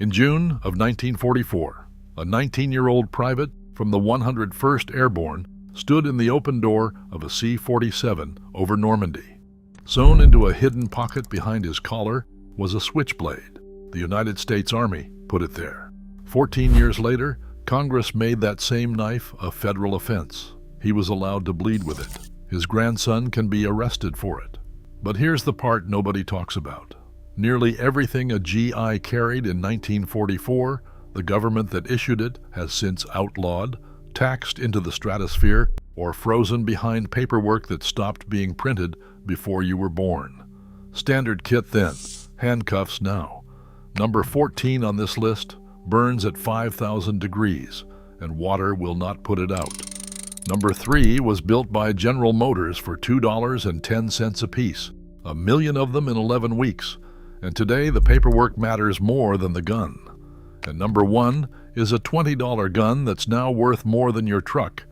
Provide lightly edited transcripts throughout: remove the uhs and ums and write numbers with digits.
In June of 1944, a 19-year-old private from the 101st Airborne stood in the open door of a C-47 over Normandy. Sewn into a hidden pocket behind his collar was a switchblade. The United States Army put it there. 14 years later, Congress made that same knife a federal offense. He was allowed to bleed with it. His grandson can be arrested for it. But here's the part nobody talks about. Nearly everything a GI carried in 1944, the government that issued it has since outlawed, taxed into the stratosphere, or frozen behind paperwork that stopped being printed before you were born. Standard kit then, handcuffs now. Number 14 on this list burns at 5,000 degrees, and water will not put it out. Number 3 was built by General Motors for $2.10 apiece, 1 million of them in 11 weeks, and today the paperwork matters more than the gun. And number 1 is a $20 gun that's now worth more than your truck,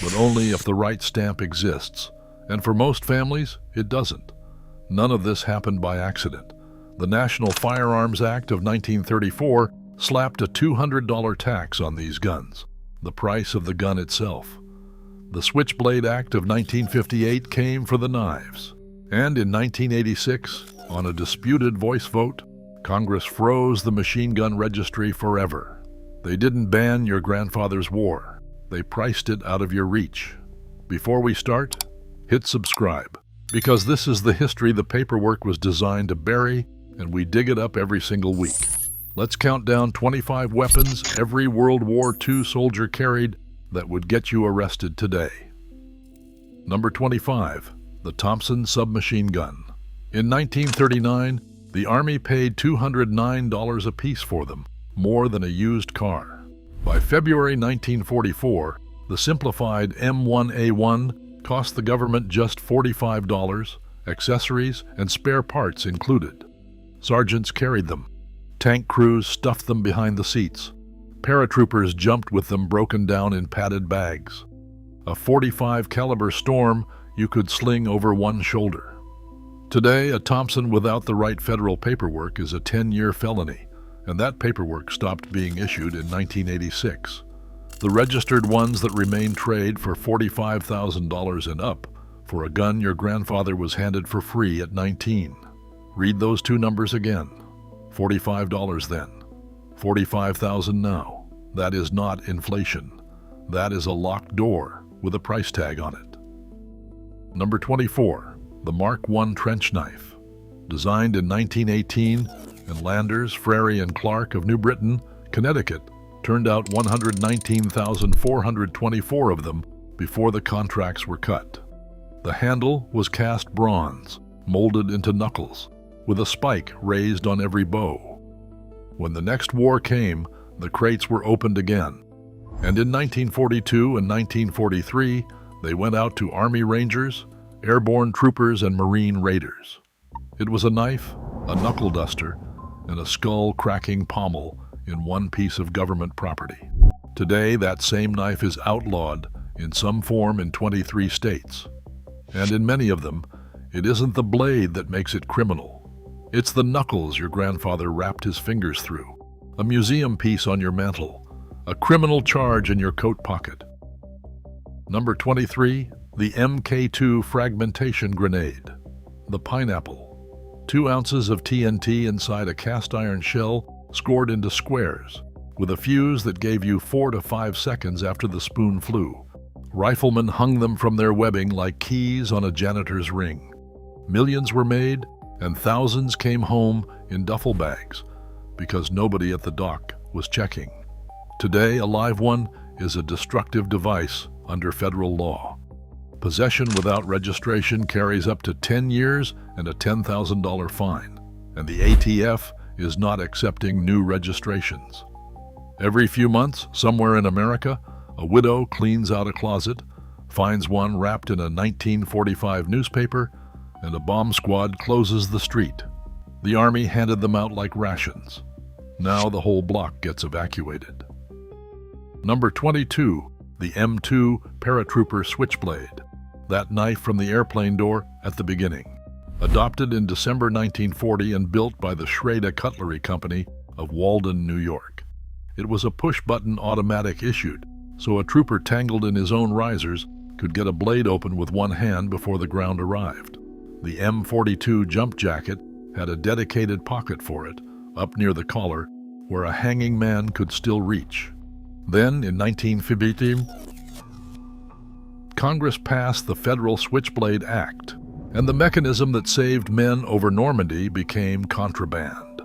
but only if the right stamp exists. And for most families, it doesn't. None of this happened by accident. The National Firearms Act of 1934 slapped a $200 tax on these guns, the price of the gun itself. The Switchblade Act of 1958 came for the knives. And in 1986, on a disputed voice vote, Congress froze the machine gun registry forever. They didn't ban your grandfather's war. They priced it out of your reach. Before we start, hit subscribe, because this is the history the paperwork was designed to bury, and we dig it up every single week. Let's count down 25 weapons every World War II soldier carried that would get you arrested today. Number 25, the Thompson submachine gun. In 1939, the Army paid $209 apiece for them, more than a used car. By February 1944, the simplified M1A1 cost the government just $45, accessories and spare parts included. Sergeants carried them. Tank crews stuffed them behind the seats. Paratroopers jumped with them broken down in padded bags. A .45 caliber Storm you could sling over one shoulder. Today, a Thompson without the right federal paperwork is a 10-year felony, and that paperwork stopped being issued in 1986. The registered ones that remain trade for $45,000 and up for a gun your grandfather was handed for free at 19. Read those two numbers again. $45 then. $45,000 now. That is not inflation. That is a locked door with a price tag on it. Number 24. The Mark I trench knife. Designed in 1918, and Landers, Frary, and Clark of New Britain, Connecticut, turned out 119,424 of them before the contracts were cut. The handle was cast bronze, molded into knuckles, with a spike raised on every bow. When the next war came, the crates were opened again, and in 1942 and 1943, they went out to Army Rangers, airborne troopers, and Marine raiders. It was a knife, a knuckle duster, and a skull-cracking pommel in one piece of government property. Today, that same knife is outlawed in some form in 23 states. And in many of them, it isn't the blade that makes it criminal. It's the knuckles your grandfather wrapped his fingers through, a museum piece on your mantle, a criminal charge in your coat pocket. Number 23, the MK2 fragmentation grenade. The pineapple. 2 ounces of TNT inside a cast iron shell scored into squares, with a fuse that gave you 4 to 5 seconds after the spoon flew. Riflemen hung them from their webbing like keys on a janitor's ring. Millions were made, and thousands came home in duffel bags, because nobody at the dock was checking. Today, a live one is a destructive device under federal law. Possession without registration carries up to 10 years and a $10,000 fine, and the ATF is not accepting new registrations. Every few months, somewhere in America, a widow cleans out a closet, finds one wrapped in a 1945 newspaper, and a bomb squad closes the street. The Army handed them out like rations. Now the whole block gets evacuated. Number 22, the M2 Paratrooper Switchblade. That knife from the airplane door at the beginning. Adopted in December 1940 and built by the Schrade Cutlery Company of Walden, New York. It was a push-button automatic issued, so a trooper tangled in his own risers could get a blade open with one hand before the ground arrived. The M42 jump jacket had a dedicated pocket for it, up near the collar, where a hanging man could still reach. Then, in 1950, Congress passed the Federal Switchblade Act, and the mechanism that saved men over Normandy became contraband.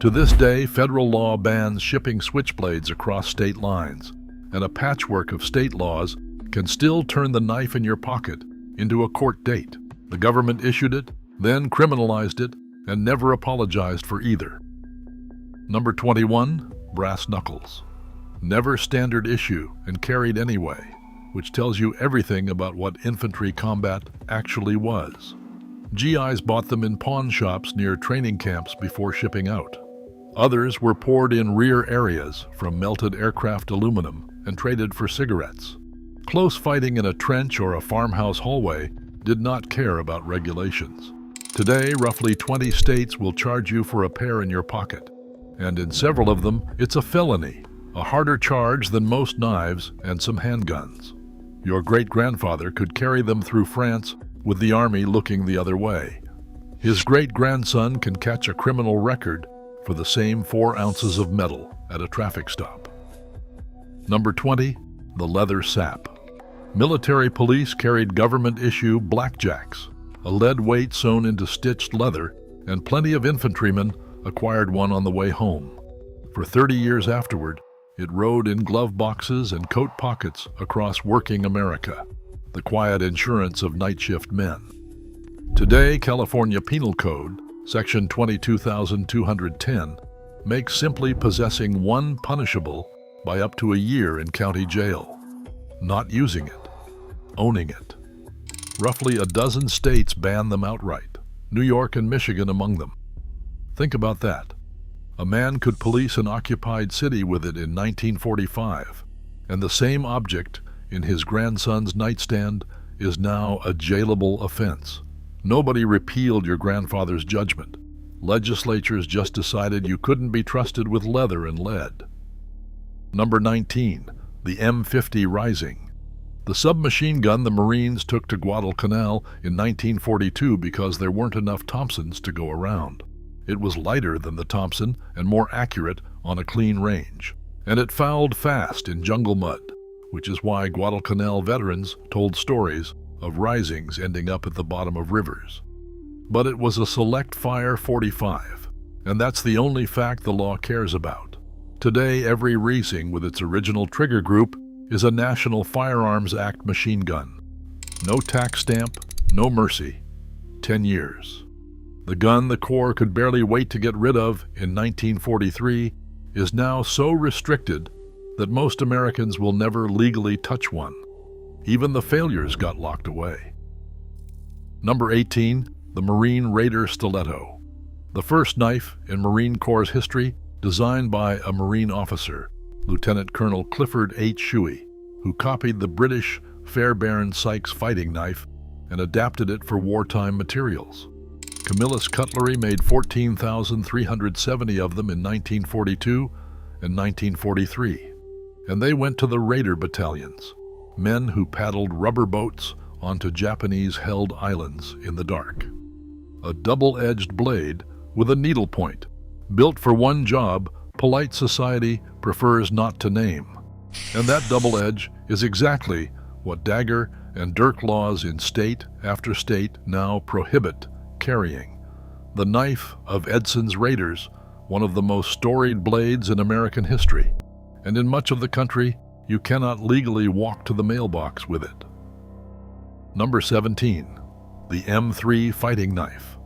To this day, federal law bans shipping switchblades across state lines, and a patchwork of state laws can still turn the knife in your pocket into a court date. The government issued it, then criminalized it, and never apologized for either. Number 21, brass knuckles. Never standard issue and carried anyway, which tells you everything about what infantry combat actually was. GIs bought them in pawn shops near training camps before shipping out. Others were poured in rear areas from melted aircraft aluminum and traded for cigarettes. Close fighting in a trench or a farmhouse hallway did not care about regulations. Today, roughly 20 states will charge you for a pair in your pocket, and in several of them, it's a felony, a harder charge than most knives and some handguns. Your great-grandfather could carry them through France with the army looking the other way. His great-grandson can catch a criminal record for the same 4 ounces of metal at a traffic stop. Number 20, the leather sap. Military police carried government-issue blackjacks, a lead weight sewn into stitched leather, and plenty of infantrymen acquired one on the way home. For 30 years afterward, it rode in glove boxes and coat pockets across working America, the quiet insurance of night shift men. Today, California Penal Code, Section 22,210, makes simply possessing one punishable by up to a year in county jail. Not using it, owning it. Roughly a dozen states ban them outright, New York and Michigan among them. Think about that. A man could police an occupied city with it in 1945, and the same object in his grandson's nightstand is now a jailable offense. Nobody repealed your grandfather's judgment. Legislatures just decided you couldn't be trusted with leather and lead. Number 19, the M50 Rising. The submachine gun the Marines took to Guadalcanal in 1942 because there weren't enough Thompsons to go around. It was lighter than the Thompson and more accurate on a clean range, and it fouled fast in jungle mud, which is why Guadalcanal veterans told stories of risings ending up at the bottom of rivers. But it was a select fire 45, and that's the only fact the law cares about. Today, every Riesing with its original trigger group is a National Firearms Act machine gun. No tax stamp, no mercy. 10 years. The gun the Corps could barely wait to get rid of in 1943 is now so restricted that most Americans will never legally touch one. Even the failures got locked away. Number 18, the Marine Raider Stiletto. The first knife in Marine Corps history designed by a Marine officer, Lieutenant Colonel Clifford H. Shuey, who copied the British Fairbairn Sykes fighting knife and adapted it for wartime materials. Camillus Cutlery made 14,370 of them in 1942 and 1943, and they went to the Raider battalions, men who paddled rubber boats onto Japanese-held islands in the dark. A double-edged blade with a needle point, built for one job polite society prefers not to name. And that double edge is exactly what dagger and dirk laws in state after state now prohibit carrying. The knife of Edson's Raiders, one of the most storied blades in American history, and in much of the country, you cannot legally walk to the mailbox with it. Number 17, the M3 fighting knife.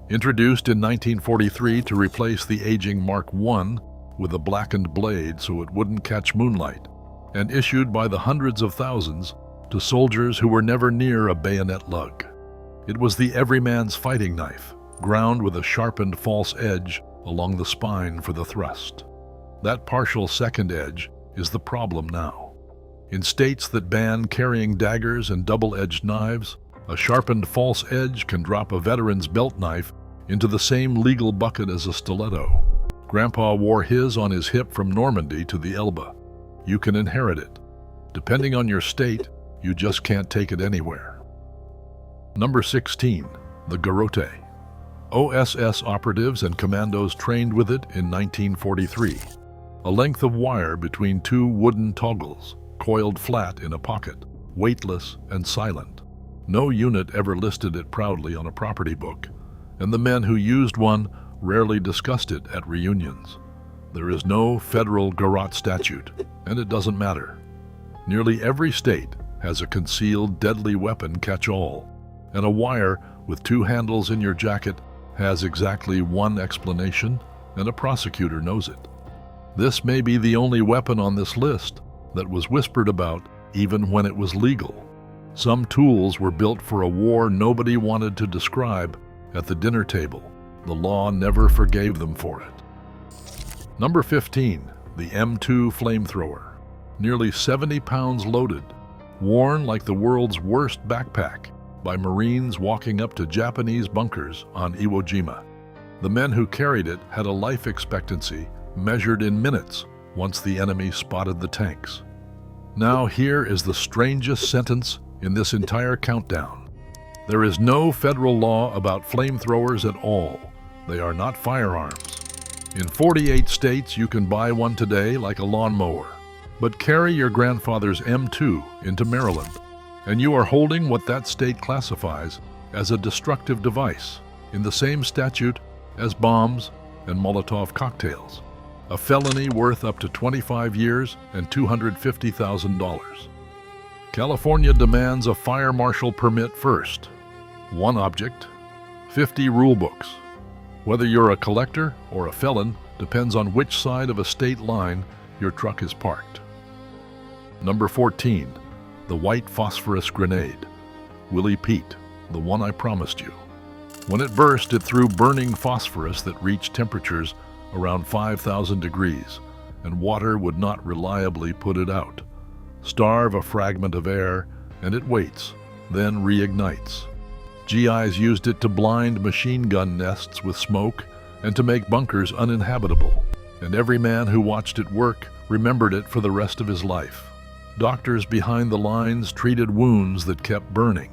Introduced in 1943 to replace the aging Mark I with a blackened blade so it wouldn't catch moonlight, and issued by the hundreds of thousands to soldiers who were never near a bayonet lug. It was the everyman's fighting knife, ground with a sharpened false edge along the spine for the thrust. That partial second edge is the problem now. In states that ban carrying daggers and double-edged knives, a sharpened false edge can drop a veteran's belt knife into the same legal bucket as a stiletto. Grandpa wore his on his hip from Normandy to the Elbe. You can inherit it. Depending on your state, you just can't take it anywhere. Number 16. The Garrote. OSS operatives and commandos trained with it in 1943. A length of wire between two wooden toggles, coiled flat in a pocket, weightless and silent. No unit ever listed it proudly on a property book, and the men who used one rarely discussed it at reunions. There is no federal Garrote statute, and it doesn't matter. Nearly every state has a concealed deadly weapon catch-all, and a wire with two handles in your jacket has exactly one explanation, and a prosecutor knows it. This may be the only weapon on this list that was whispered about even when it was legal. Some tools were built for a war nobody wanted to describe at the dinner table. The law never forgave them for it. Number 15. The M2 flamethrower. Nearly 70 pounds loaded, worn like the world's worst backpack by Marines walking up to Japanese bunkers on Iwo Jima. The men who carried it had a life expectancy measured in minutes once the enemy spotted the tanks. Now here is the strangest sentence in this entire countdown. There is no federal law about flamethrowers at all. They are not firearms. In 48 states you can buy one today like a lawnmower. But carry your grandfather's M2 into Maryland, and you are holding what that state classifies as a destructive device in the same statute as bombs and Molotov cocktails, a felony worth up to 25 years and $250,000. California demands a fire marshal permit first. One object, 50 rule books. Whether you're a collector or a felon depends on which side of a state line your truck is parked. Number 14. The white phosphorus grenade. Willie Pete, the one I promised you. When it burst, it threw burning phosphorus that reached temperatures around 5,000 degrees, and water would not reliably put it out. Starve a fragment of air, and it waits, then reignites. GIs used it to blind machine gun nests with smoke and to make bunkers uninhabitable, and every man who watched it work remembered it for the rest of his life. Doctors behind the lines treated wounds that kept burning.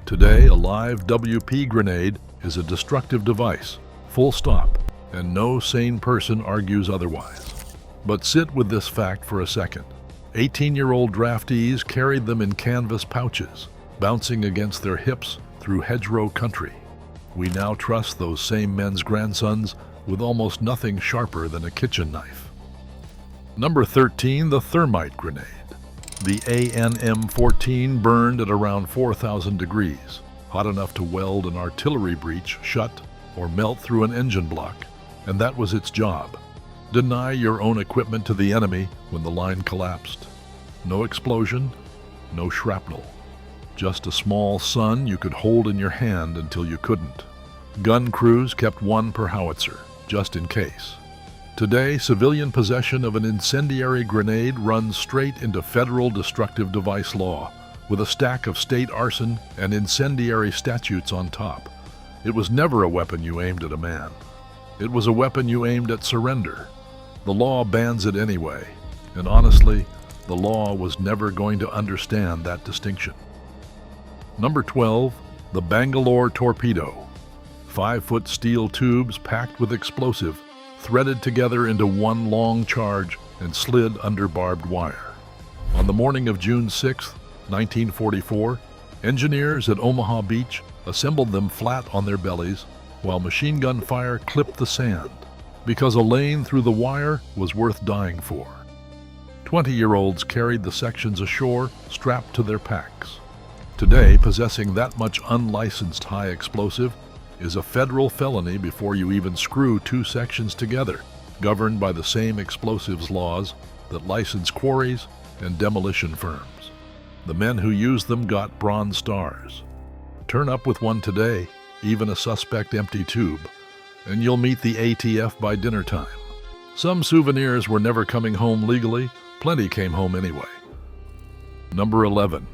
Today, a live WP grenade is a destructive device, full stop, and no sane person argues otherwise. But sit with this fact for a second. 18-year-old draftees carried them in canvas pouches, bouncing against their hips through hedgerow country. We now trust those same men's grandsons with almost nothing sharper than a kitchen knife. Number 13, the thermite grenade. The ANM-14 burned at around 4,000 degrees, hot enough to weld an artillery breech shut or melt through an engine block, and that was its job. Deny your own equipment to the enemy when the line collapsed. No explosion, no shrapnel. Just a small sun you could hold in your hand until you couldn't. Gun crews kept one per howitzer, just in case. Today, civilian possession of an incendiary grenade runs straight into federal destructive device law, with a stack of state arson and incendiary statutes on top. It was never a weapon you aimed at a man. It was a weapon you aimed at surrender. The law bans it anyway, and honestly, the law was never going to understand that distinction. Number 12, the Bangalore torpedo. 5-foot steel tubes packed with explosive, threaded together into one long charge and slid under barbed wire. On the morning of June 6, 1944, engineers at Omaha Beach assembled them flat on their bellies while machine gun fire clipped the sand, because a lane through the wire was worth dying for. 20-year-olds carried the sections ashore strapped to their packs. Today, possessing that much unlicensed high explosive is a federal felony before you even screw two sections together, governed by the same explosives laws that license quarries and demolition firms. The men who used them got Bronze Stars. Turn up with one today, even a suspect empty tube, and you'll meet the ATF by dinner time. Some souvenirs were never coming home legally, plenty came home anyway. Number 11.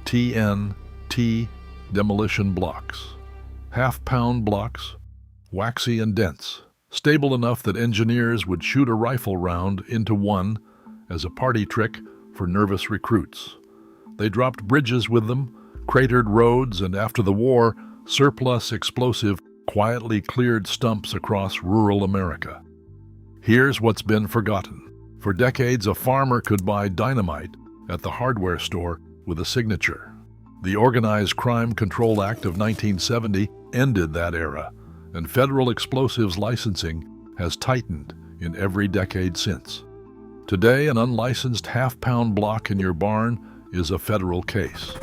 TNT demolition blocks. Half-pound blocks, waxy and dense, stable enough that engineers would shoot a rifle round into one as a party trick for nervous recruits. They dropped bridges with them, cratered roads, and after the war, surplus explosive quietly cleared stumps across rural America. Here's what's been forgotten. For decades, a farmer could buy dynamite at the hardware store with a signature. The Organized Crime Control Act of 1970 ended that era, and federal explosives licensing has tightened in every decade since. Today, an unlicensed half-pound block in your barn is a federal case.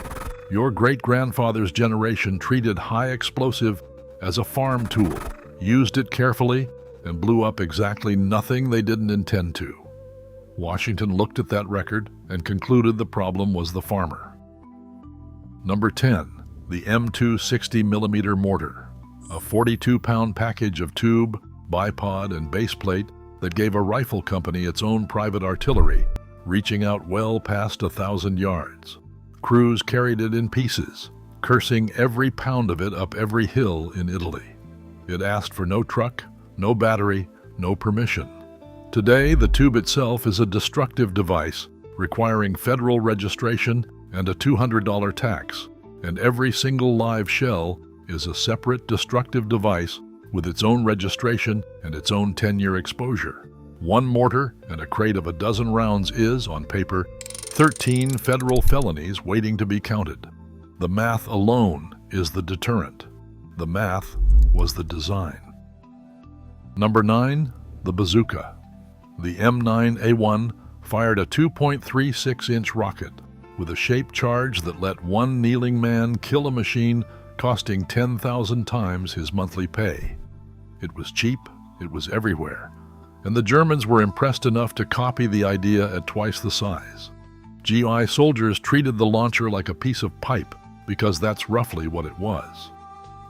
Your great-grandfather's generation treated high explosive as a farm tool, used it carefully, and blew up exactly nothing they didn't intend to. Washington looked at that record and concluded the problem was the farmer. Number 10. The M2 60mm mortar, a 42-pound package of tube, bipod, and baseplate that gave a rifle company its own private artillery, reaching out well past 1,000 yards. Crews carried it in pieces, cursing every pound of it up every hill in Italy. It asked for no truck, no battery, no permission. Today, the tube itself is a destructive device requiring federal registration and a $200 tax, and every single live shell is a separate destructive device with its own registration and its own 10-year exposure. One mortar and a crate of a dozen rounds is, on paper, 13 federal felonies waiting to be counted. The math alone is the deterrent. The math was the design. Number 9. The bazooka. The M9A1 fired a 2.36-inch rocket with a shaped charge that let one kneeling man kill a machine costing 10,000 times his monthly pay. It was cheap, it was everywhere, and the Germans were impressed enough to copy the idea at twice the size. GI soldiers treated the launcher like a piece of pipe because that's roughly what it was.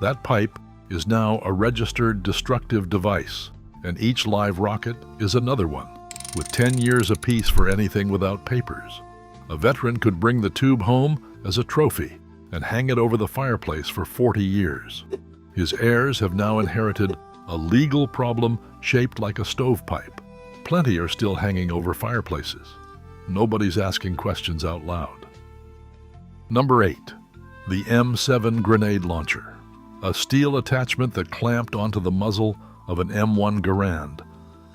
That pipe is now a registered destructive device, and each live rocket is another one, with 10 years apiece for anything without papers. A veteran could bring the tube home as a trophy and hang it over the fireplace for 40 years. His heirs have now inherited a legal problem shaped like a stovepipe. Plenty are still hanging over fireplaces. Nobody's asking questions out loud. Number 8. The M7 grenade launcher, a steel attachment that clamped onto the muzzle of an M1 Garand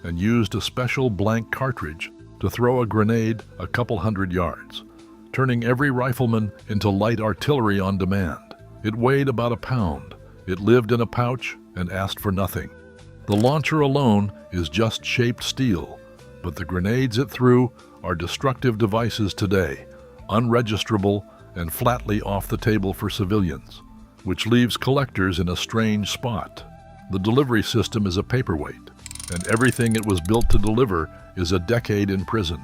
and used a special blank cartridge to throw a grenade a couple hundred yards, turning every rifleman into light artillery on demand. It weighed about a pound. It lived in a pouch and asked for nothing. The launcher alone is just shaped steel, but the grenades it threw are destructive devices today, unregisterable and flatly off the table for civilians, which leaves collectors in a strange spot. The delivery system is a paperweight, and everything it was built to deliver is a decade in prison.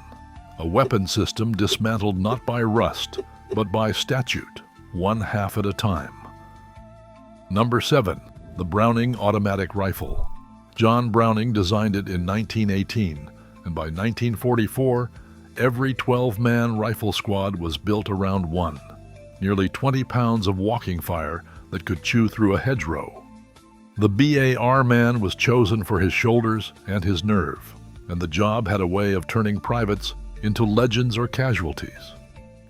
A weapon system dismantled not by rust, but by statute, one half at a time. Number 7. The Browning automatic rifle. John Browning designed it in 1918, and by 1944, every 12-man rifle squad was built around one. Nearly 20 pounds of walking fire that could chew through a hedgerow. The BAR man was chosen for his shoulders and his nerve, and the job had a way of turning privates into legends or casualties.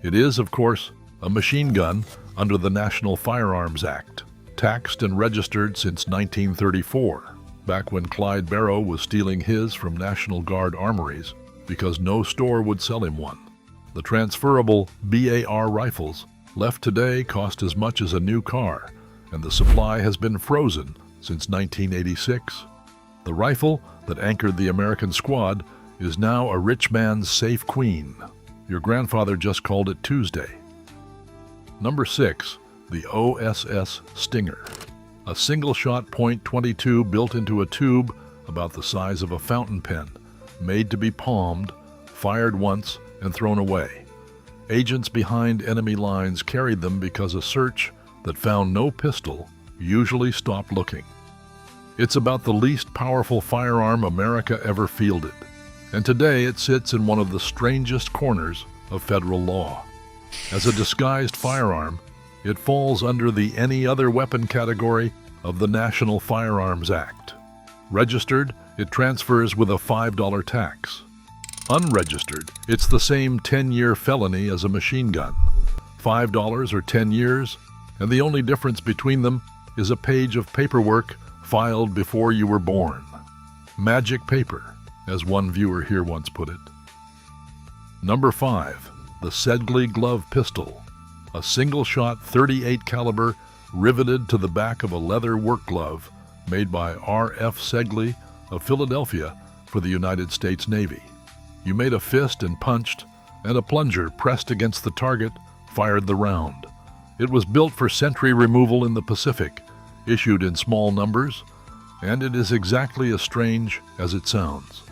It is, of course, a machine gun under the National Firearms Act, taxed and registered since 1934, back when Clyde Barrow was stealing his from National Guard armories because no store would sell him one. The transferable BAR rifles left today cost as much as a new car, and the supply has been frozen since 1986. The rifle that anchored the American squad is now a rich man's safe queen. Your grandfather just called it Tuesday. Number 6. The OSS Stinger. A single-shot .22 built into a tube about the size of a fountain pen, made to be palmed, fired once, and thrown away. Agents behind enemy lines carried them because a search that found no pistol usually stopped looking. It's about the least powerful firearm America ever fielded, and today it sits in one of the strangest corners of federal law. As a disguised firearm, it falls under the any other weapon category of the National Firearms Act. Registered, it transfers with a $5 tax. Unregistered, it's the same 10-year felony as a machine gun. $5 or 10 years, and the only difference between them is a page of paperwork filed before you were born. Magic paper, as one viewer here once put it. Number 5. The Sedgley Glove Pistol. A single-shot .38 caliber riveted to the back of a leather work glove made by R.F. Sedgley of Philadelphia for the United States Navy. You made a fist and punched, and a plunger pressed against the target fired the round. It was built for sentry removal in the Pacific, issued in small numbers, and it is exactly as strange as it sounds.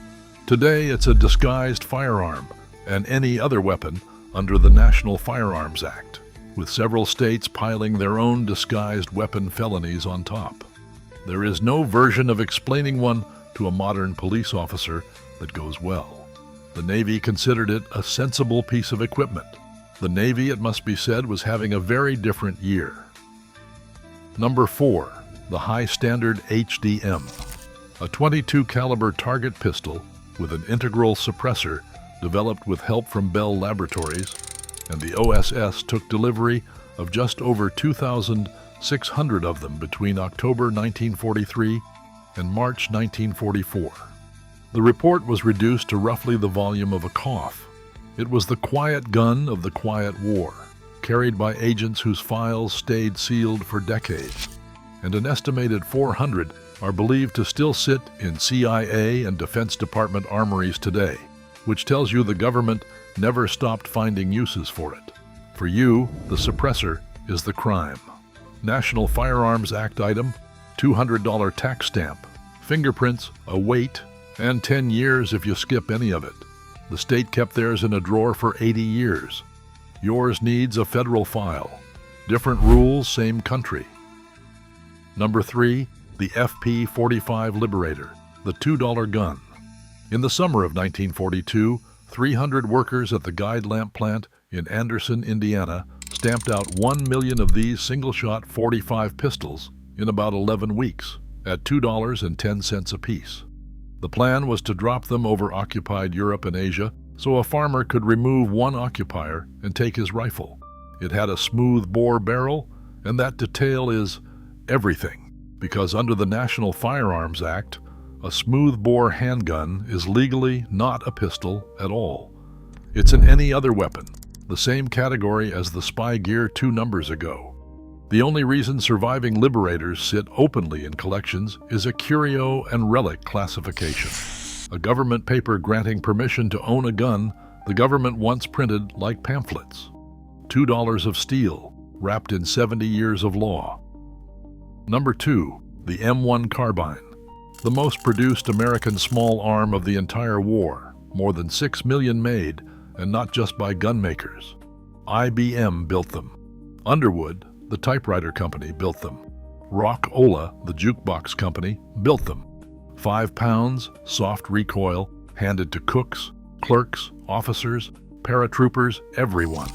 Today it's a disguised firearm and any other weapon under the National Firearms Act, with several states piling their own disguised weapon felonies on top. There is no version of explaining one to a modern police officer that goes well. The Navy considered it a sensible piece of equipment. The Navy, it must be said, was having a very different year. Number 4. The High Standard HDM. A .22 caliber target pistol with an integral suppressor developed with help from Bell Laboratories, and the OSS took delivery of just over 2,600 of them between October 1943 and March 1944. The report was reduced to roughly the volume of a cough. It was the quiet gun of the quiet war, carried by agents whose files stayed sealed for decades, and an estimated 400 are believed to still sit in CIA and Defense Department armories today, which tells you the government never stopped finding uses for it. For you, the suppressor is the crime. National Firearms Act item, $200 tax stamp, fingerprints, a weight, and 10 years if you skip any of it. The state kept theirs in a drawer for 80 years. Yours needs a federal file. Different rules, same country. Number 3, the FP-45 Liberator, the $2 gun. In the summer of 1942, 300 workers at the guide lamp plant in Anderson, Indiana, stamped out 1 million of these single-shot .45 pistols in about 11 weeks at $2.10 apiece. The plan was to drop them over occupied Europe and Asia so a farmer could remove one occupier and take his rifle. It had a smooth bore barrel, and that detail is everything, because under the National Firearms Act, a smooth bore handgun is legally not a pistol at all. It's an any other weapon, the same category as the spy gear 2 numbers ago. The only reason surviving Liberators sit openly in collections is a curio and relic classification. A government paper granting permission to own a gun the government once printed like pamphlets. $2 of steel, wrapped in 70 years of law. Number 2, the M1 carbine. The most produced American small arm of the entire war, more than 6 million made, and not just by gun makers. IBM built them. Underwood, the typewriter company, built them. Rock-Ola, the jukebox company, built them. 5 pounds, soft recoil, handed to cooks, clerks, officers, paratroopers, everyone.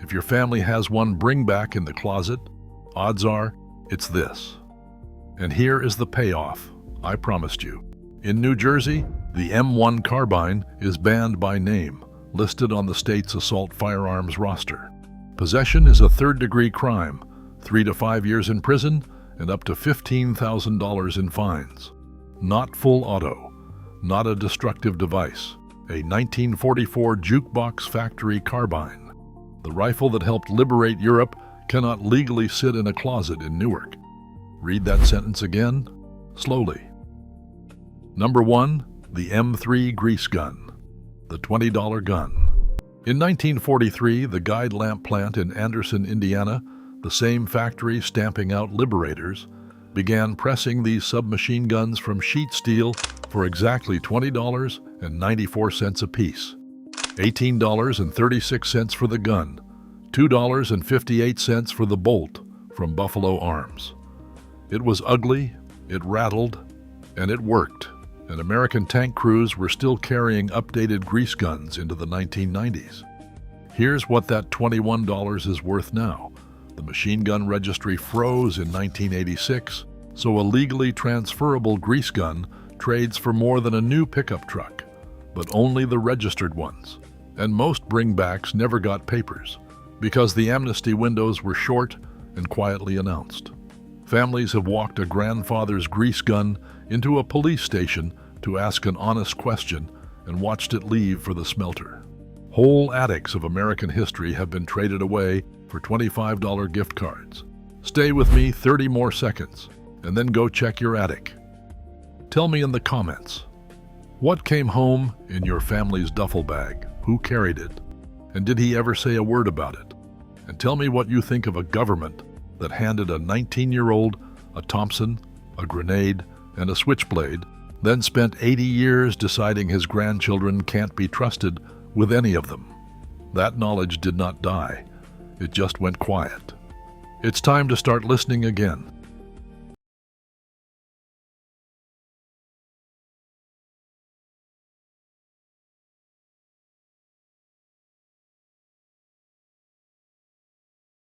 If your family has one bring back in the closet, odds are it's this. And here is the payoff, I promised you. In New Jersey, the M1 carbine is banned by name, listed on the state's assault firearms roster. Possession is a third-degree crime, 3 to 5 years in prison, and up to $15,000 in fines. Not full auto, not a destructive device, a 1944 jukebox factory carbine. The rifle that helped liberate Europe cannot legally sit in a closet in Newark. Read that sentence again, slowly. Number 1, the M3 grease gun, the $20 gun. In 1943, the guide lamp plant in Anderson, Indiana, the same factory stamping out Liberators, began pressing these submachine guns from sheet steel for exactly $20.94 apiece. $18.36 for the gun, $2.58 for the bolt from Buffalo Arms. It was ugly, it rattled, and it worked, and American tank crews were still carrying updated grease guns into the 1990s. Here's what that $21 is worth now. The machine gun registry froze in 1986, so a legally transferable grease gun trades for more than a new pickup truck, but only the registered ones. And most bringbacks never got papers because the amnesty windows were short and quietly announced. Families have walked a grandfather's grease gun into a police station to ask an honest question and watched it leave for the smelter. Whole attics of American history have been traded away for $25 gift cards. Stay with me 30 more seconds and then go check your attic. Tell me in the comments, what came home in your family's duffel bag? Who carried it? And did he ever say a word about it? And tell me what you think of a government that handed a 19-year-old a Thompson, a grenade, and a switchblade, then spent 80 years deciding his grandchildren can't be trusted with any of them. That knowledge did not die. It just went quiet. It's time to start listening again.